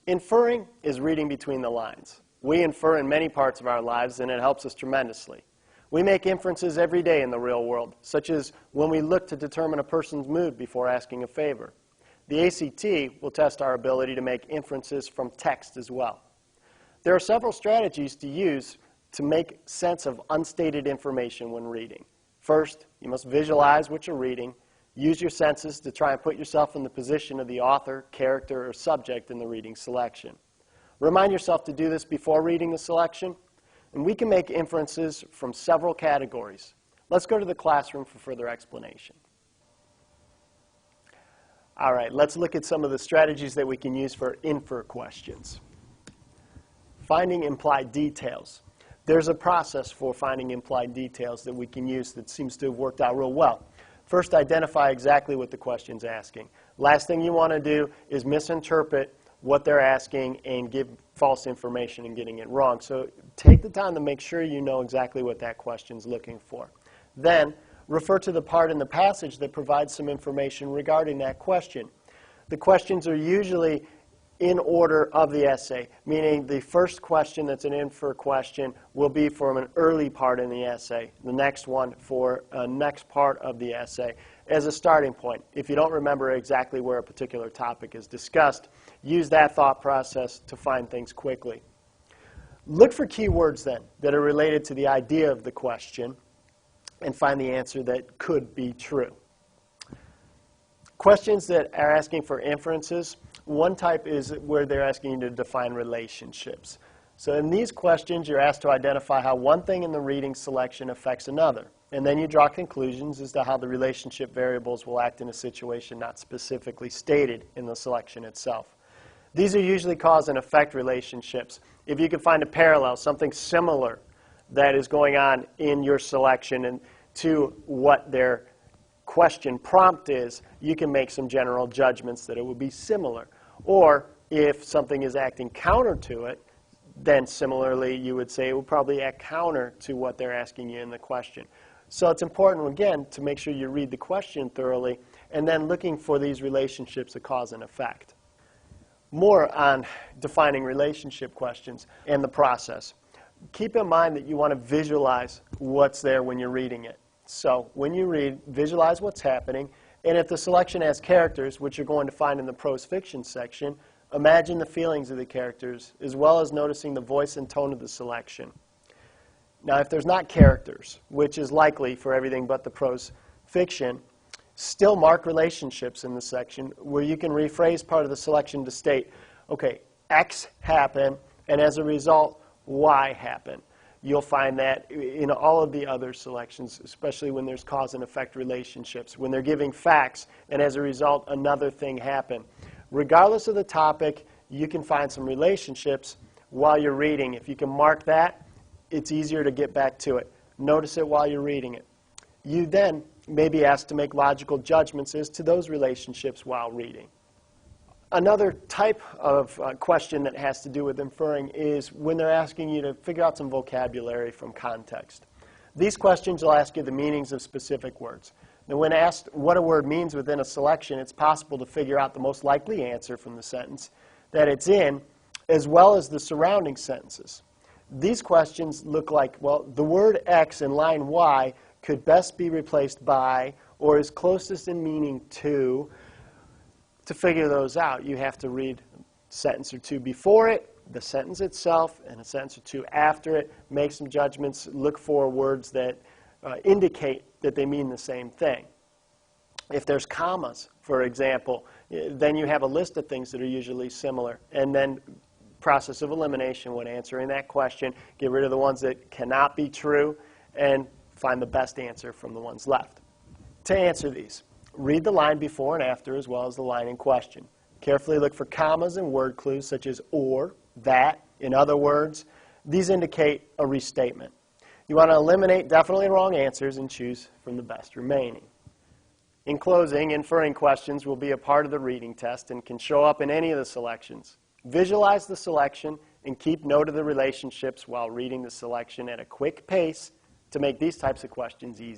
Inferring is reading between the lines. We infer in many parts of our lives, and it helps us tremendously. We make inferences every day in the real world, such as when we look to determine a person's mood before asking a favor. The ACT will test our ability to make inferences from text as well. There are several strategies to use to make sense of unstated information when reading. First, you must visualize what you're reading. Use your senses to try and put yourself in the position of the author, character, or subject in the reading selection. Remind yourself to do this before reading the selection, and we can make inferences from several categories. Let's go to the classroom for further explanation. All right, let's look at some of the strategies that we can use for infer questions. Finding implied details. There's a process for finding implied details that we can use that seems to have worked out real well. First, identify exactly what the question's asking. Last thing you want to do is misinterpret what they're asking and give false information and getting it wrong. So take the time to make sure you know exactly what that question's looking for. Then, refer to the part in the passage that provides some information regarding that question. The questions are usually in order of the essay, meaning the first question that's an infer question will be from an early part in the essay, the next one for a next part of the essay as a starting point. If you don't remember exactly where a particular topic is discussed, use that thought process to find things quickly. Look for keywords then that are related to the idea of the question and find the answer that could be true. Questions that are asking for inferences, one type is where they're asking you to define relationships. So in these questions, you're asked to identify how one thing in the reading selection affects another. And then you draw conclusions as to how the relationship variables will act in a situation not specifically stated in the selection itself. These are usually cause and effect relationships. If you can find a parallel, something similar that is going on in your selection and to what their question prompt is, you can make some general judgments that it would be similar. Or if something is acting counter to it, then similarly you would say it would probably act counter to what they're asking you in the question. So it's important, again, to make sure you read the question thoroughly and then looking for these relationships of cause and effect. More on defining relationship questions and the process. Keep in mind that you want to visualize what's there when you're reading it. So when you read, visualize what's happening, and if the selection has characters, which you're going to find in the prose fiction section, imagine the feelings of the characters, as well as noticing the voice and tone of the selection. Now, if there's not characters, which is likely for everything but the prose fiction, still mark relationships in the section where you can rephrase part of the selection to state, okay, X happened, and as a result, Y happened. You'll find that in all of the other selections, especially when there's cause and effect relationships, when they're giving facts, and as a result, another thing happened. Regardless of the topic, you can find some relationships while you're reading. If you can mark that, it's easier to get back to it. Notice it while you're reading it. You then may be asked to make logical judgments as to those relationships while reading. Another type of question that has to do with inferring is when they're asking you to figure out some vocabulary from context. These questions will ask you the meanings of specific words. Now, when asked what a word means within a selection, it's possible to figure out the most likely answer from the sentence that it's in, as well as the surrounding sentences. These questions look like, well, the word X in line Y could best be replaced by, or is closest in meaning to. To figure those out, you have to read a sentence or two before it, the sentence itself, and a sentence or two after it. Make some judgments. Look for words that indicate that they mean the same thing. If there's commas, for example, then you have a list of things that are usually similar. And then process of elimination when answering that question. Get rid of the ones that cannot be true and find the best answer from the ones left. To answer these, read the line before and after as well as the line in question. Carefully look for commas and word clues such as or, that, in other words. These indicate a restatement. You want to eliminate definitely wrong answers and choose from the best remaining. In closing, inferring questions will be a part of the reading test and can show up in any of the selections. Visualize the selection and keep note of the relationships while reading the selection at a quick pace to make these types of questions easy.